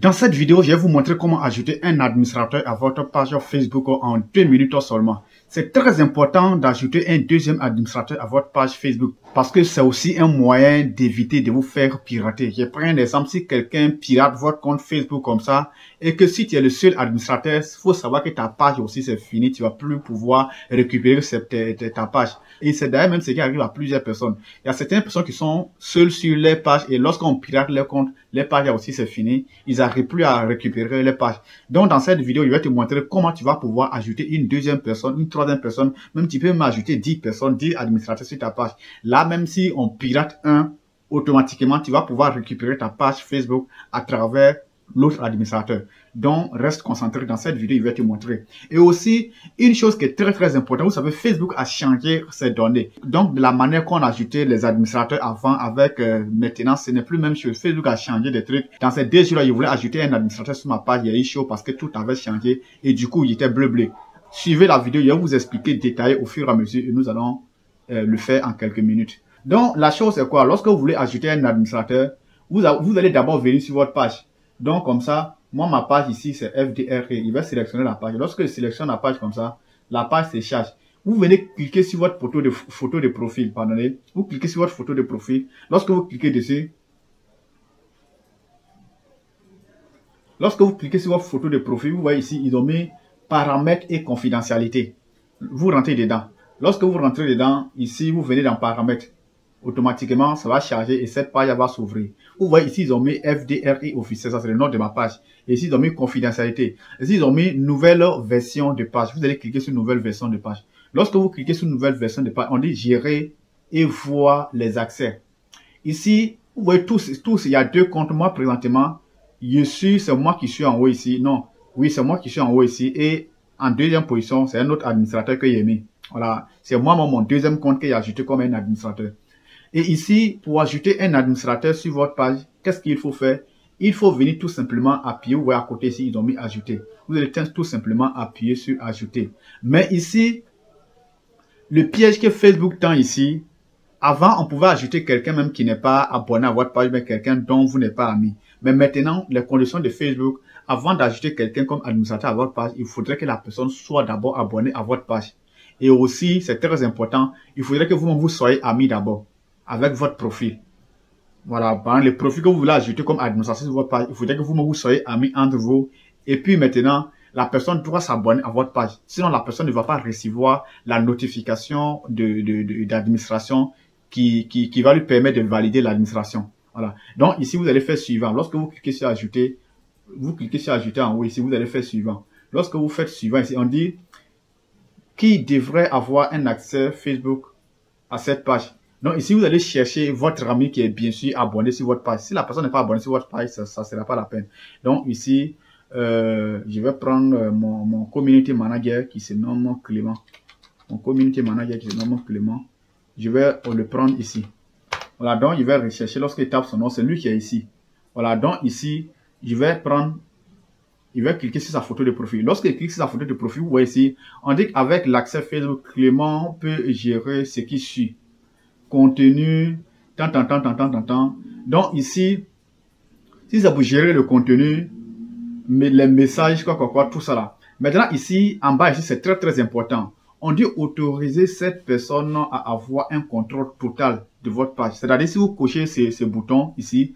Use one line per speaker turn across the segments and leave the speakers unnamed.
Dans cette vidéo, je vais vous montrer comment ajouter un administrateur à votre page Facebook en 2 minutes seulement. C'est très important d'ajouter un deuxième administrateur à votre page Facebook parce que c'est aussi un moyen d'éviter de vous faire pirater. Je prends un exemple, si quelqu'un pirate votre compte Facebook comme ça et que si tu es le seul administrateur, il faut savoir que ta page aussi c'est fini, tu vas plus pouvoir récupérer ta page. Et c'est d'ailleurs même ce qui arrive à plusieurs personnes. Il y a certaines personnes qui sont seules sur les pages et lorsqu'on pirate leur compte, les pages aussi c'est fini, ils n'arrivent plus à récupérer les pages. Donc dans cette vidéo, je vais te montrer comment tu vas pouvoir ajouter une deuxième personne, une troisième personne, même tu peux même ajouter 10 personnes, 10 administrateurs sur ta page. Là, même si on pirate un, automatiquement, tu vas pouvoir récupérer ta page Facebook à travers l'autre administrateur. Donc, reste concentré dans cette vidéo, je vais te montrer. Et aussi, une chose qui est très importante, vous savez, Facebook a changé ses données. Donc, de la manière qu'on ajoutait les administrateurs avant avec maintenant, ce n'est plus même chose. Facebook a changé des trucs. Dans ces 2 jours-là, je voulais ajouter un administrateur sur ma page, il y a eu chaud parce que tout avait changé et du coup, il était bleu. Suivez la vidéo, je vais vous expliquer détaillé au fur et à mesure et nous allons le faire en quelques minutes. Donc, la chose c'est quoi? Lorsque vous voulez ajouter un administrateur, vous allez d'abord venir sur votre page. Donc, comme ça, moi, ma page ici, c'est FDR. Il va sélectionner la page. Lorsque je sélectionne la page comme ça, la page se charge. Vous venez cliquer sur votre photo de profil, pardonnez. Vous cliquez sur votre photo de profil. Lorsque vous cliquez dessus, lorsque vous cliquez sur votre photo de profil, vous voyez ici, ils ont mis paramètres et confidentialité. Vous rentrez dedans. Lorsque vous rentrez dedans, ici, vous venez dans paramètres. Automatiquement, ça va charger et cette page va s'ouvrir. Vous voyez ici, ils ont mis FDRI officiel, ça c'est le nom de ma page. Et ici, ils ont mis confidentialité. Ici, ils ont mis nouvelle version de page. Vous allez cliquer sur nouvelle version de page. Lorsque vous cliquez sur nouvelle version de page, on dit gérer et voir les accès. Ici, vous voyez tous, il y a 2 comptes. Moi, présentement, c'est moi qui suis en haut ici. Non, oui, c'est moi qui suis en haut ici. Et en deuxième position, c'est un autre administrateur que j'ai mis. Voilà, c'est moi mon deuxième compte que j'ai ajouté comme un administrateur. Et ici, pour ajouter un administrateur sur votre page, qu'est-ce qu'il faut faire? Il faut venir tout simplement appuyer. Vous voyez à côté ici, ils ont mis ajouter. Vous allez tout simplement appuyer sur ajouter. Mais ici, le piège que Facebook tend ici, avant, on pouvait ajouter quelqu'un même qui n'est pas abonné à votre page, mais quelqu'un dont vous n'êtes pas ami. Mais maintenant, les conditions de Facebook, avant d'ajouter quelqu'un comme administrateur à votre page, il faudrait que la personne soit d'abord abonnée à votre page. Et aussi, c'est très important, il faudrait que vous soyez amis d'abord avec votre profil. Voilà, le profil que vous voulez ajouter comme administrateur sur votre page, il faudrait que vous soyez amis entre vous. Et puis maintenant, la personne doit s'abonner à votre page. Sinon, la personne ne va pas recevoir la notification d'administration qui va lui permettre de valider l'administration. Voilà. Donc ici, vous allez faire suivant. Lorsque vous cliquez sur ajouter, vous cliquez sur ajouter en haut ici, vous allez faire suivant. Lorsque vous faites suivant ici, on dit qui devrait avoir un accès Facebook à cette page. Donc ici, vous allez chercher votre ami qui est bien sûr abonné sur votre page. Si la personne n'est pas abonnée sur votre page, ça ne sera pas la peine. Donc ici, je vais prendre mon community manager qui se nomme Clément. Mon community manager qui se nomme Clément. Je vais le prendre ici. Voilà, donc il va rechercher. Lorsqu'il tape son nom, c'est lui qui est ici. Voilà, donc ici, je vais prendre, il va cliquer sur sa photo de profil. Lorsqu'il clique sur sa photo de profil, vous voyez ici, on dit qu'avec l'accès Facebook, Clément peut gérer ce qui suit. Contenu, Donc ici, si ça vous gérer le contenu, mais les messages, quoi, tout ça là. Maintenant ici, en bas ici, c'est très important. On dit autoriser cette personne à avoir un contrôle total de votre page. C'est-à-dire si vous cochez ce bouton ici,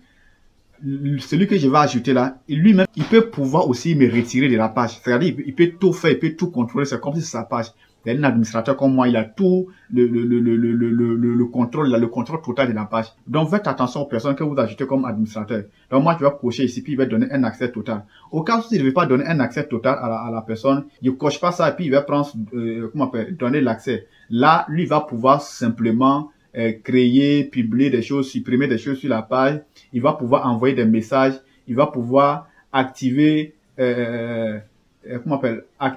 celui que je vais ajouter là, lui-même, il peut pouvoir aussi me retirer de la page. C'est-à-dire il peut tout faire, il peut tout contrôler. C'est comme si c'est sa page. Il y a un administrateur comme moi, il a tout le contrôle, il a le contrôle total de la page. Donc faites attention aux personnes que vous ajoutez comme administrateur. Donc moi je vais cocher ici, puis il va donner un accès total. Au cas où il ne veut pas donner un accès total à la personne, il ne coche pas ça, et puis il va prendre, donner l'accès. Là, lui va pouvoir simplement créer, publier des choses, supprimer des choses sur la page. Il va pouvoir envoyer des messages. Il va pouvoir activer,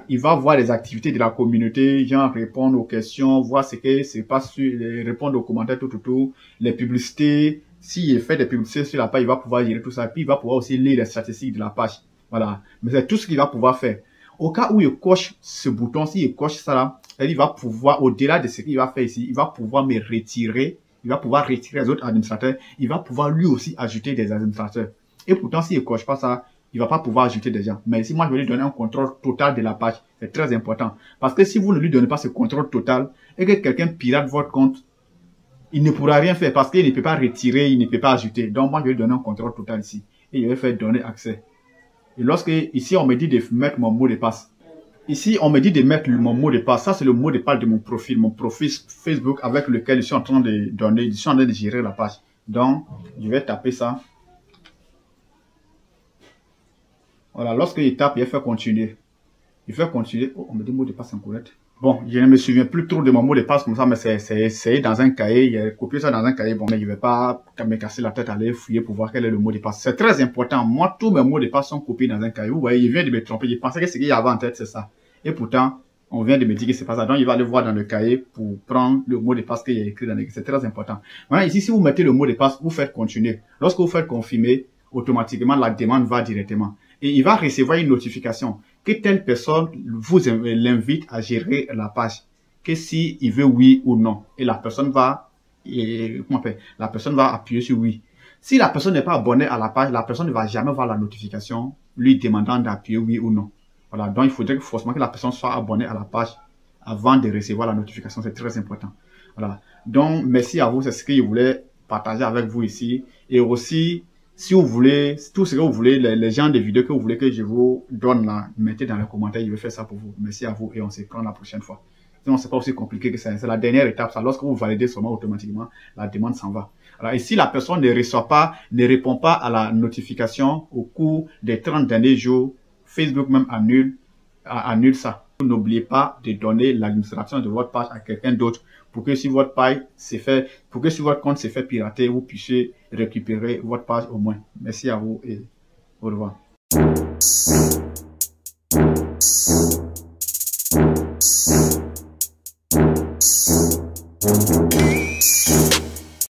il va voir les activités de la communauté, genre répondre aux questions, voir ce que c'est pas sur, répondre aux commentaires, tout, les publicités. S'il fait des publicités sur la page, il va pouvoir gérer tout ça. Puis il va pouvoir aussi lire les statistiques de la page. Voilà. Mais c'est tout ce qu'il va pouvoir faire. Au cas où il coche ce bouton, s'il coche ça là, il va pouvoir, au-delà de ce qu'il va faire ici, il va pouvoir me retirer, il va pouvoir retirer les autres administrateurs, il va pouvoir lui aussi ajouter des administrateurs. Et pourtant, s'il ne coche pas ça, il ne va pas pouvoir ajouter des gens. Mais si moi, je vais lui donner un contrôle total de la page, c'est très important. Parce que si vous ne lui donnez pas ce contrôle total et que quelqu'un pirate votre compte, il ne pourra rien faire parce qu'il ne peut pas retirer, il ne peut pas ajouter. Donc, moi, je vais lui donner un contrôle total ici. Et je vais faire donner accès. Et lorsque, ici, on me dit de mettre mon mot de passe. Ici, on me dit de mettre mon mot de passe. Ça, c'est le mot de passe de mon profil Facebook avec lequel je suis en train de donner, je suis en train de gérer la page. Donc, je vais taper ça. Voilà, lorsque je tape, il fait continuer. Il fait continuer. Oh, on me dit mot de passe incorrect. Bon, je ne me souviens plus trop de mon mot de passe comme ça, mais c'est dans un cahier. J'ai copié ça dans un cahier. Bon, mais je ne vais pas me casser la tête à aller fouiller pour voir quel est le mot de passe. C'est très important. Moi, tous mes mots de passe sont copiés dans un cahier. Vous voyez, il vient de me tromper. Je pensais que ce qu'il y avait en tête, c'est ça. Et pourtant, on vient de me dire que c'est pas ça. Donc, il va aller voir dans le cahier pour prendre le mot de passe qu'il y a écrit dans le cahier. C'est très important. Maintenant, ici, si vous mettez le mot de passe, vous faites continuer. Lorsque vous faites confirmer, automatiquement, la demande va directement. Et il va recevoir une notification que telle personne vous l'invite à gérer la page. Que si il veut oui ou non. Et la personne va, la personne va appuyer sur oui. Si la personne n'est pas abonnée à la page, la personne ne va jamais voir la notification lui demandant d'appuyer oui ou non. Voilà. Donc, il faudrait forcément que la personne soit abonnée à la page avant de recevoir la notification. C'est très important. Voilà. Donc, merci à vous. C'est ce que je voulais partager avec vous ici. Et aussi, si vous voulez, tout ce que vous voulez, les genres de vidéos que vous voulez que je vous donne là, mettez dans les commentaires, je vais faire ça pour vous. Merci à vous et on se prend la prochaine fois. Sinon, c'est pas aussi compliqué que ça. C'est la dernière étape. Ça, lorsque vous validez seulement automatiquement, la demande s'en va. Alors, et si la personne ne reçoit pas, ne répond pas à la notification au cours des 30 derniers jours, Facebook même annule ça. N'oubliez pas de donner l'administration de votre page à quelqu'un d'autre pour que si votre page s'est fait, pour que si votre compte s'est fait pirater, vous puissiez récupérer votre page au moins. Merci à vous et au revoir.